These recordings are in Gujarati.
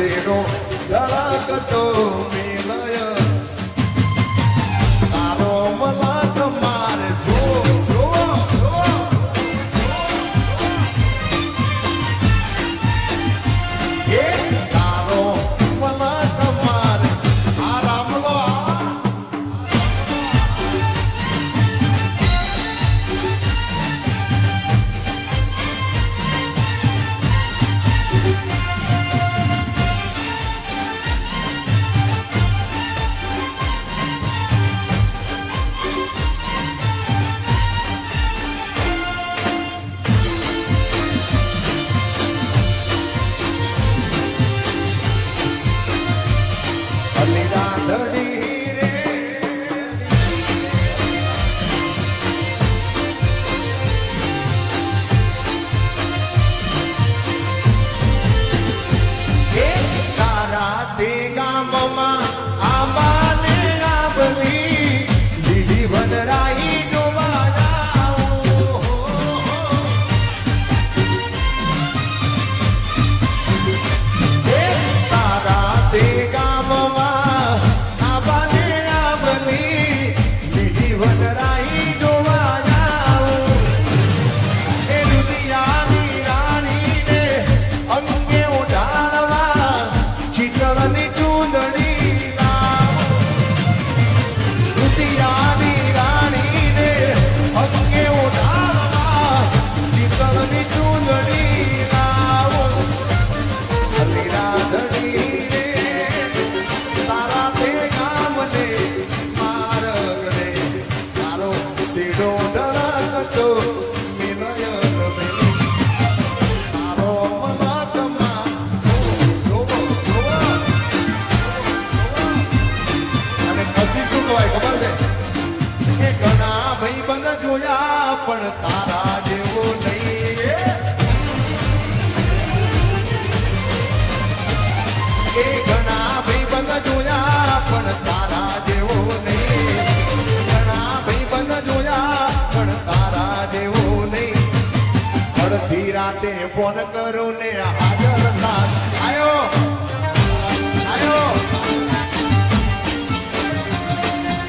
શેરો ધડકતો મિલય તારો મલાટ મારે તારો મલાટ મારે આ રામલો જોયા પણ તારા જેવો નહીં એ ઘણા ભાઈબંધ જોયા પણ તારા જેવો નહીં ઘણા ભાઈબંધ જોયા પણ તારા જેવો નહીં અડધી રાતે ફોન કરું ને હાજર ના આયો આયો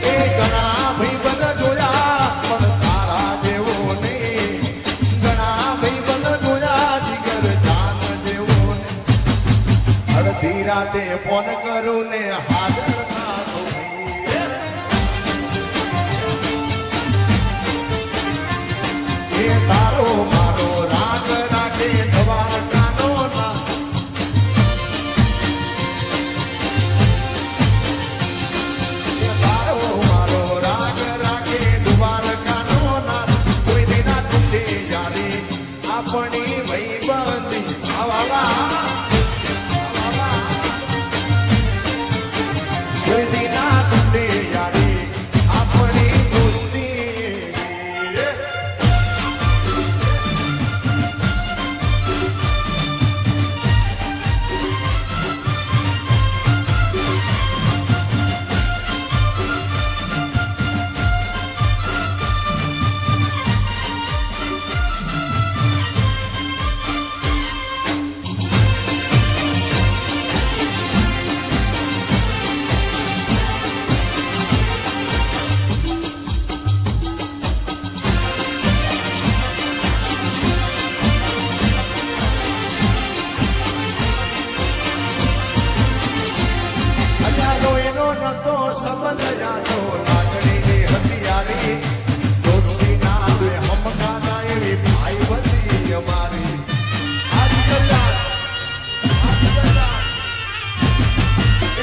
એ ઘણા ભાઈબંધ જોયા રાતે ફોન કરું ને હાજર ના એ તારો મારો રાગ રાખે દ્વારકાનો ના તારો મારો રાગ રાખે દ્વારકાનો ના કોઈ દિના તૂટે જારે આપણી ભાઈબંધી આવાલા સંબંધ જાતો લાગણી હથિયારી દોસ્તી ના દે હમ કાના એવી ભાઈ બધી અમારી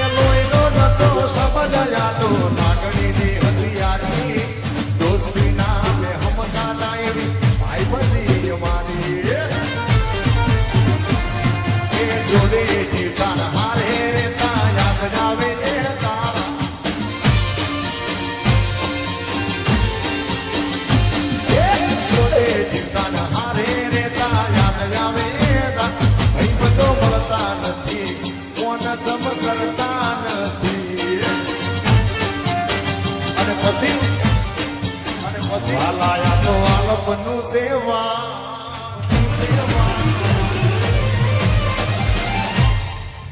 એનો નતો સંબંધ જાતો લાગણી હથિયારી દોસ્તી ના દે હમ કાના એવી ભાઈ બધી અમારી એ જોડે જીવતા હારે રેતા યાદ જાવે વાલાયા તો આલપનું સેવા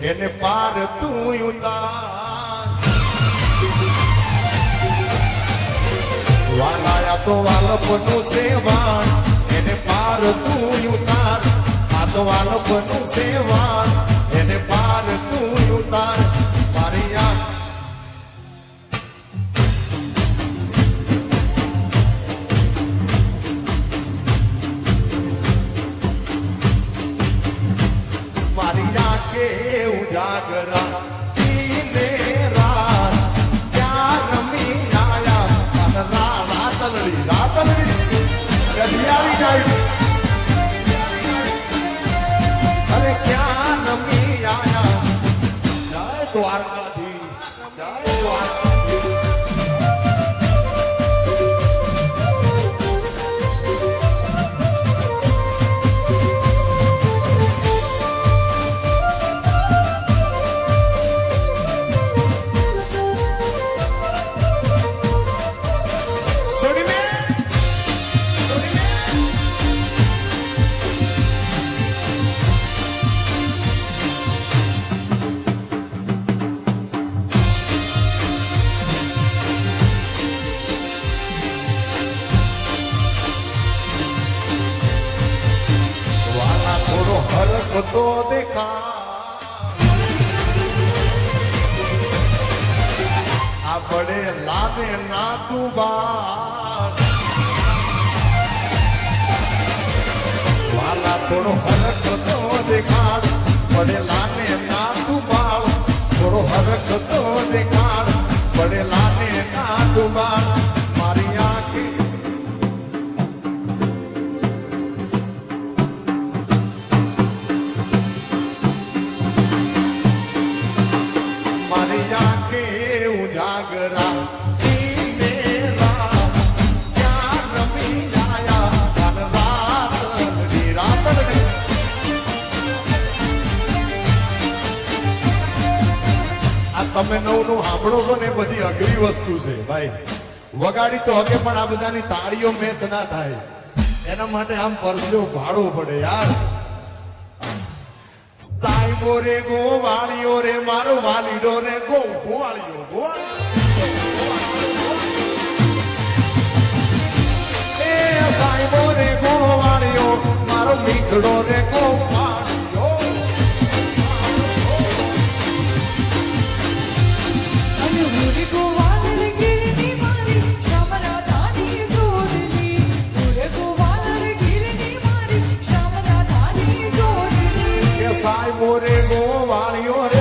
એ એને પાર તું ઉતાર વાલાયા તો વાલપનું સેવાન એને પાર તું ઉતાર આ તો વાલપનું સેવાન એને પાર તું ઉતાર મારી આ મારી આંખે ઉજાગરા દીને રાત ત્યાં રમી આયા રાતલડી ગઢિયાળી જાય અરે ક્યાં રમી આયા જય દ્વારકાધીશ જય દ્વારકાધીશ તો દેખા આ બડે લાને ના તું બાર વાલા થોડો હરક તો દેખાડ બડે લાને ના તું બાર થોડો હરક તો દેખાડ બડે લાને ના તું બાર મારી આંખી ઉજાગરા દીને રાત ત્યાં રમી આયા રાતલડી આ તમે નવું સાંભળો છો ને બધી અઘરી વસ્તુ છે ભાઈ વગાડી તો હકે પણ આ બધાની તાળીઓ મેચ ના થાય એના માટે આમ પરસ્યો ભાડવો પડે યાર સાઈબો રે ગોવાળીઓ રે મારો વાલીડો રે ગોવાળીઓ એ સાઈબો રે ગોવાળીઓ મારો મીઠડો રે ગોવાળીઓ અને ઉરે ગોવાળ ગીરની મારી શામરા ધાની જોડલી ઉરે ગોવાળ ગીરની મારી શામરા ધાની જોડલી સાઈબો રે ગોવાળીઓ રે